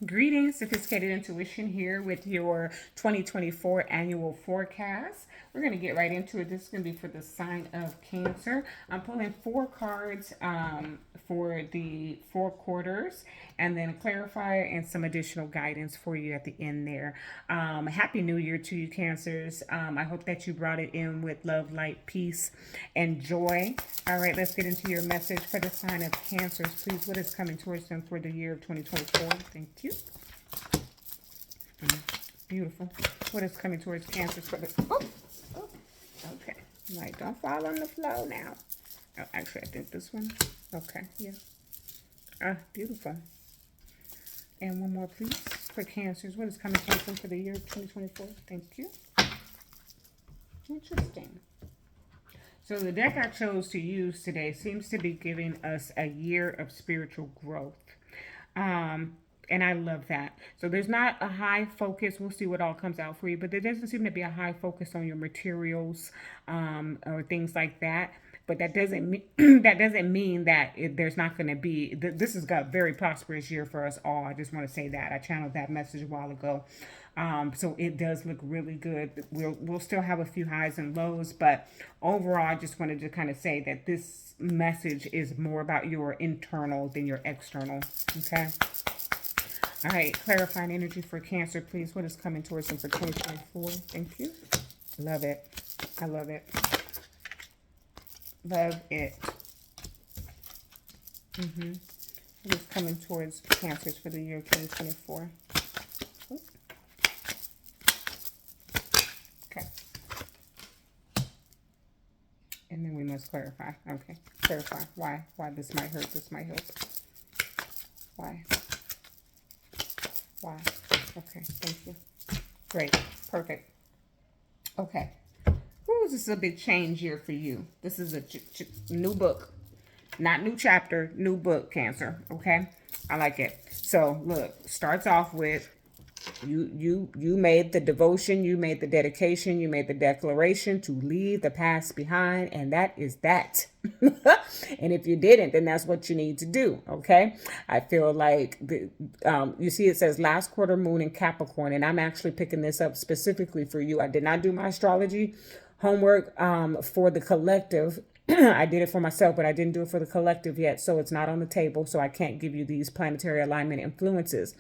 Greetings, Sophisticated Intuition here with your 2024 annual forecast. We're going to get right into it. This is going to be for the sign of Cancer. I'm pulling four cards for the 4 quarters and then a clarifier and some additional guidance for you at the end there. Happy New Year to you, Cancers. I hope that you brought it in with love, light, peace, and joy. All right, let's get into your message for the sign of Cancers. Please, what is coming towards them for the year of 2024? Thank you. Beautiful. What is coming towards Cancers for the... Oh, okay. Like, don't fall on the floor now. Oh, actually, I think this one. Okay, yeah. Beautiful. And one more, please, for Cancers. What is coming towards them for the year of 2024? Thank you. Interesting. So the deck I chose to use today seems to be giving us a year of spiritual growth. And I love that. So there's not a high focus. We'll see what all comes out for you. But there doesn't seem to be a high focus on your materials or things like that. But that doesn't mean that there's not going to be. This has got a very prosperous year for us all. I just want to say that I channeled that message a while ago. So it does look really good. We'll still have a few highs and lows, but overall, I just wanted to kind of say that this message is more about your internal than your external. Okay. All right, clarifying energy for Cancer, please. What is coming towards them for 2024? Thank you. Love it. I love it. Love it. What is coming towards Cancers for the year of 2024? Okay. And then we must clarify. Okay. Clarify why this might hurt, this might help. Why? Why? Okay, thank you. Great. Perfect. Okay. Ooh, this is a big change year for you. This is a new book. Not new chapter, new book, Cancer. Okay? I like it. So, look, starts off with you made the devotion, you made the dedication, you made the declaration to leave the past behind, and that is that. And if you didn't, then that's what you need to do. Okay, I feel like you see it says last quarter moon in Capricorn, and I'm actually picking this up specifically for you. I did not do my astrology homework for the collective. I did it for myself, but I didn't do it for the collective yet, so it's not on the table, so I can't give you these planetary alignment influences.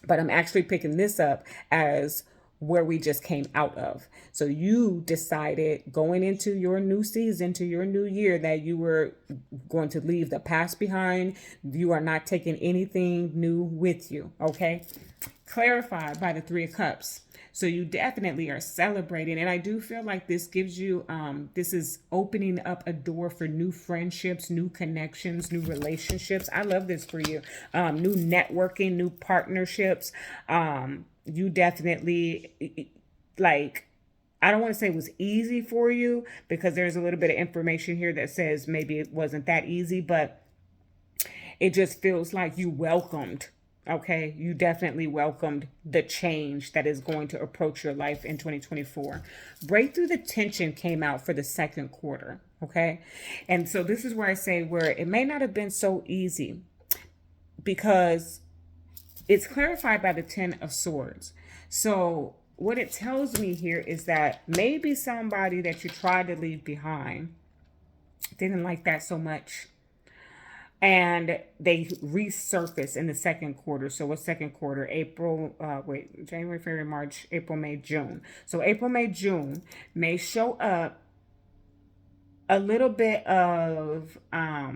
But I'm actually picking this up as where we just came out of. So you decided going into your new season, to your new year, that you were going to leave the past behind. You are not taking anything new with you. Okay. Clarified by the 3 of Cups. So you definitely are celebrating. And I do feel like this gives you, this is opening up a door for new friendships, new connections, new relationships. I love this for you. New networking, new partnerships. You definitely, like, I don't want to say it was easy for you, because there's a little bit of information here that says maybe it wasn't that easy, but it just feels like you welcomed. Okay, you definitely welcomed the change that is going to approach your life in 2024. Break through the tension came out for the 2nd quarter. Okay, and so this is where I say where it may not have been so easy, because it's clarified by the 10 of Swords. So what it tells me here is that maybe somebody that you tried to leave behind didn't like that so much, and they resurface in the 2nd quarter. So what's 2nd quarter? January, February, March, April, May, June. So April, May, June may show up a little bit of I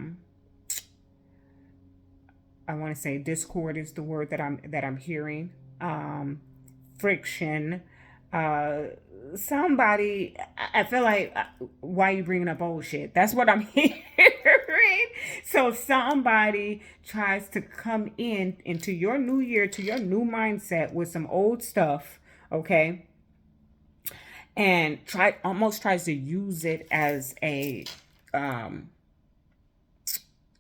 want to say discord is the word that I'm hearing. Friction. Somebody, I feel like, why are you bringing up old shit? That's what I'm hearing. So somebody tries to come into your new year, to your new mindset with some old stuff, okay? And almost tries to use it as a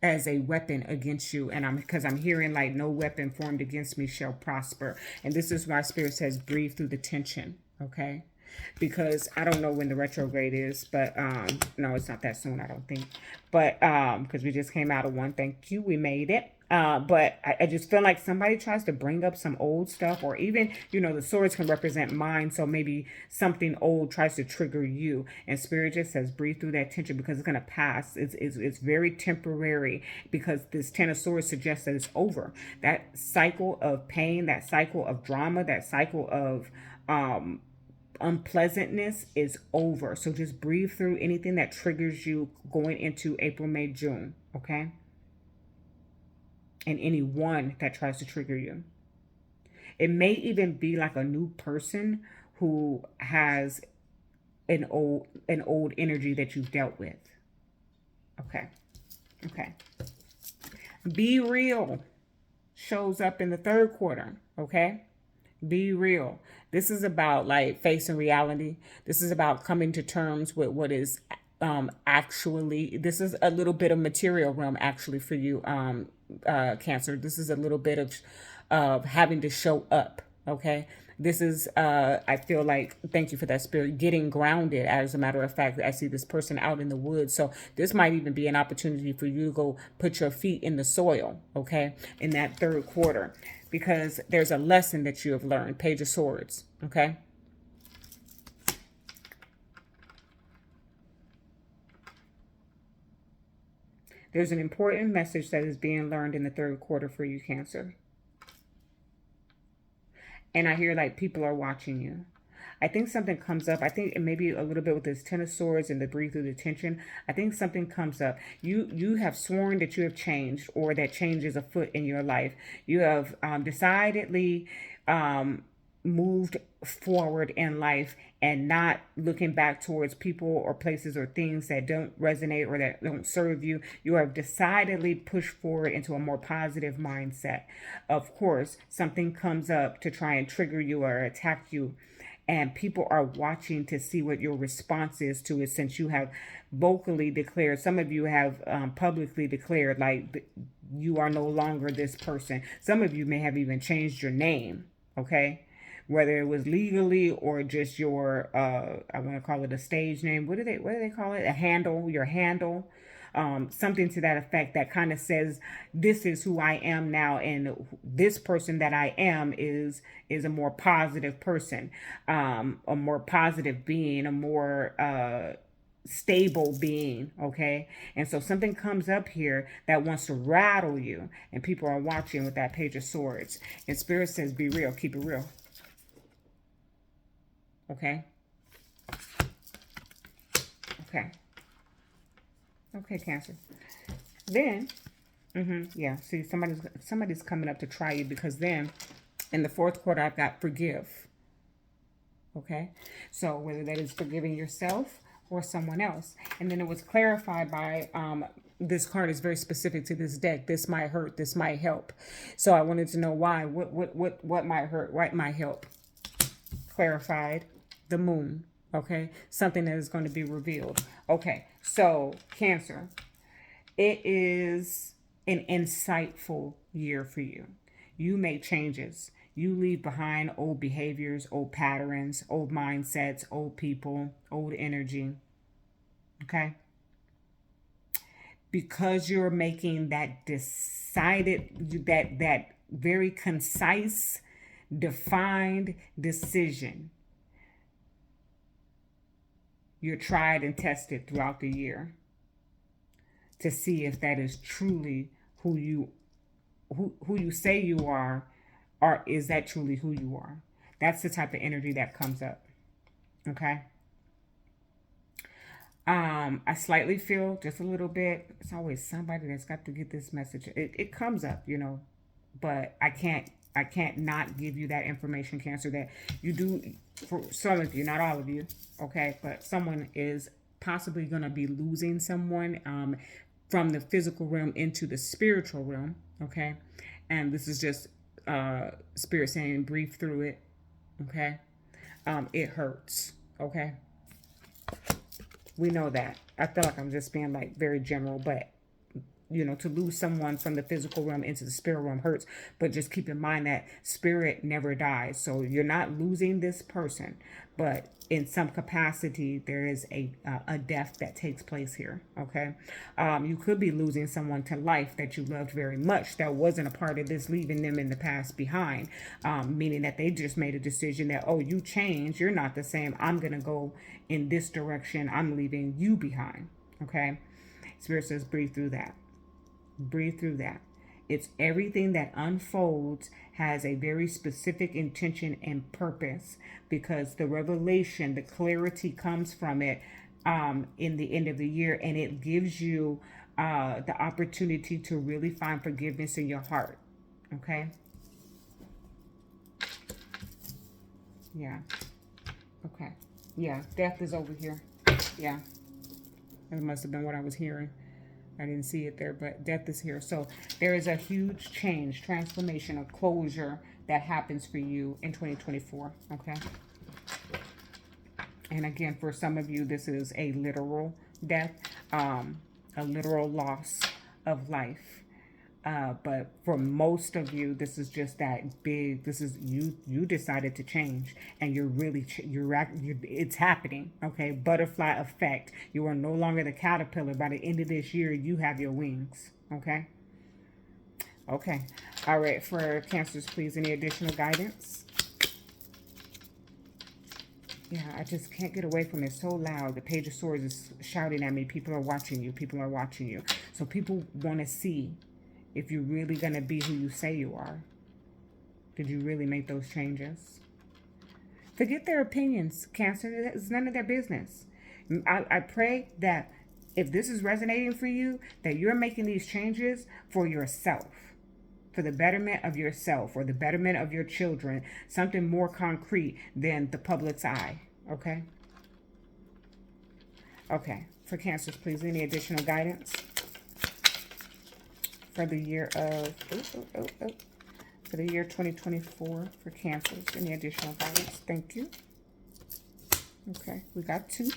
weapon against you. And because I'm hearing like no weapon formed against me shall prosper. And this is why Spirit says breathe through the tension. Okay. Because I don't know when the retrograde is, but no, it's not that soon, I don't think. But because we just came out of one. Thank you. We made it. But I just feel like somebody tries to bring up some old stuff, or even, the swords can represent mind. So maybe something old tries to trigger you. And Spirit just says, breathe through that tension because it's going to pass. It's very temporary, because this Ten of Swords suggests that it's over. That cycle of pain, that cycle of drama, that cycle of unpleasantness is over. So just breathe through anything that triggers you going into April, May, June. Okay? And anyone that tries to trigger you. It may even be like a new person who has an old energy that you've dealt with. Okay. Okay. Be real shows up in the third quarter. Okay. Be real. This is about like facing reality. This is about coming to terms with what is actually, this is a little bit of material realm actually for you, Cancer. This is a little bit of having to show up. Okay. This is, I feel like, thank you for that, Spirit, getting grounded. As a matter of fact, I see this person out in the woods. So this might even be an opportunity for you to go put your feet in the soil, okay, in that third quarter, because there's a lesson that you have learned. Page of Swords, okay? There's an important message that is being learned in the third quarter for you, Cancer. And I hear like people are watching you. I think something comes up. I think maybe a little bit with this Ten of Swords and the breathe through the tension. I think something comes up. You have sworn that you have changed, or that change is afoot in your life. You have decidedly moved forward in life, and not looking back towards people or places or things that don't resonate or that don't serve you. You have decidedly pushed forward into a more positive mindset. Of course, something comes up to try and trigger you or attack you, and people are watching to see what your response is to it, since you have vocally declared, some of you have publicly declared, like, you are no longer this person. Some of you may have even changed your name, okay? Whether it was legally or just your I want to call it a stage name. What do they call it? A handle, your handle. Something to that effect that kind of says, this is who I am now, and this person that I am is a more positive person, a more positive being, a more stable being. Okay. And so something comes up here that wants to rattle you, and people are watching with that Page of Swords, and Spirit says, be real, keep it real. Okay. Okay. Okay, Cancer. Then, yeah, see, somebody's coming up to try you, because then in the fourth quarter, I've got forgive. Okay. So whether that is forgiving yourself or someone else. And then it was clarified by, this card is very specific to this deck. This might hurt. This might help. So I wanted to know why. What might hurt? What might help? Clarified. The moon. Okay, something that is going to be revealed. Okay, so Cancer, it is an insightful year for you. You make changes. You leave behind old behaviors, old patterns, old mindsets, old people, old energy. Okay, because you're making that decided, that very concise, defined decision. You're tried and tested throughout the year to see if that is truly who you say you are, or is that truly who you are. That's the type of energy that comes up. Okay. I slightly feel, just a little bit, it's always somebody that's got to get this message. It comes up, but I can't not give you that information, Cancer, that you do. For some of you, not all of you, okay, but someone is possibly going to be losing someone from the physical realm into the spiritual realm, okay? And this is just Spirit saying, breathe through it, okay? It hurts, okay? We know that. I feel like I'm just being like very general, but you know, to lose someone from the physical realm into the spirit realm hurts, but just keep in mind that spirit never dies. So you're not losing this person, but in some capacity there is a death that takes place here. Okay. You could be losing someone to life that you loved very much that wasn't a part of this, leaving them in the past behind, meaning that they just made a decision that, oh, you changed, you're not the same, I'm gonna go in this direction, I'm leaving you behind. Okay. Spirit says breathe through that. Breathe through that. It's everything that unfolds has a very specific intention and purpose, because the revelation, the clarity comes from it in the end of the year, and it gives you the opportunity to really find forgiveness in your heart. Okay? Yeah. Okay. Yeah, death is over here. Yeah. That must have been what I was hearing. I didn't see it there, but death is here. So there is a huge change, transformation, a closure that happens for you in 2024. Okay. And again, for some of you, this is a literal death, a literal loss of life. But for most of you, this is just that big. This is you decided to change, and you're really it's happening. Okay, butterfly effect. You are no longer the caterpillar. By the end of this year, you have your wings. Okay. Okay. All right. For Cancers, please, any additional guidance? Yeah, I just can't get away from it. So loud. The Page of Swords is shouting at me. People are watching you. People are watching you. So people want to see if you're really going to be who you say you are. Did you really make those changes? Forget their opinions, Cancer. It's none of their business. I pray that if this is resonating for you, that you're making these changes for yourself, for the betterment of yourself or the betterment of your children, something more concrete than the public's eye. Okay? Okay. For Cancers, please, any additional guidance for the year of for the year 2024 for Cancers? Any additional guidance? Thank you. Okay, we got 2.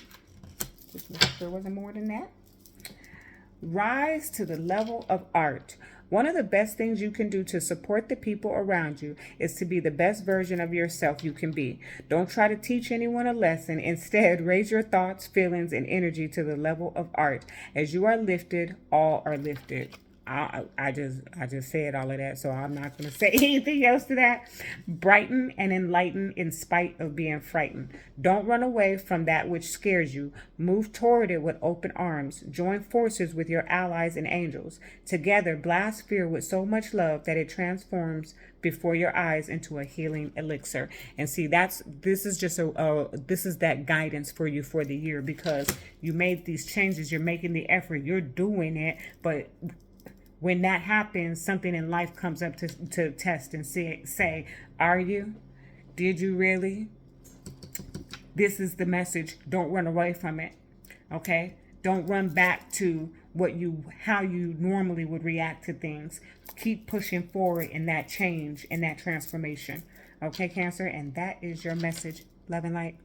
Just make sure there wasn't more than that. Rise to the level of art. One of the best things you can do to support the people around you is to be the best version of yourself you can be. Don't try to teach anyone a lesson. Instead, raise your thoughts, feelings, and energy to the level of art. As you are lifted, all are lifted. I just said all of that, so I'm not going to say anything else to that. Brighten and enlighten in spite of being frightened. Don't run away from that which scares you. Move toward it with open arms. Join forces with your allies and angels. Together, blast fear with so much love that it transforms before your eyes into a healing elixir. And see, this is just this is that guidance for you for the year, because you made these changes, you're making the effort, you're doing it, but when that happens, something in life comes up to test and say, are you? Did you really? This is the message. Don't run away from it. Okay? Don't run back to how you normally would react to things. Keep pushing forward in that change, in that transformation. Okay, Cancer? And that is your message. Love and light.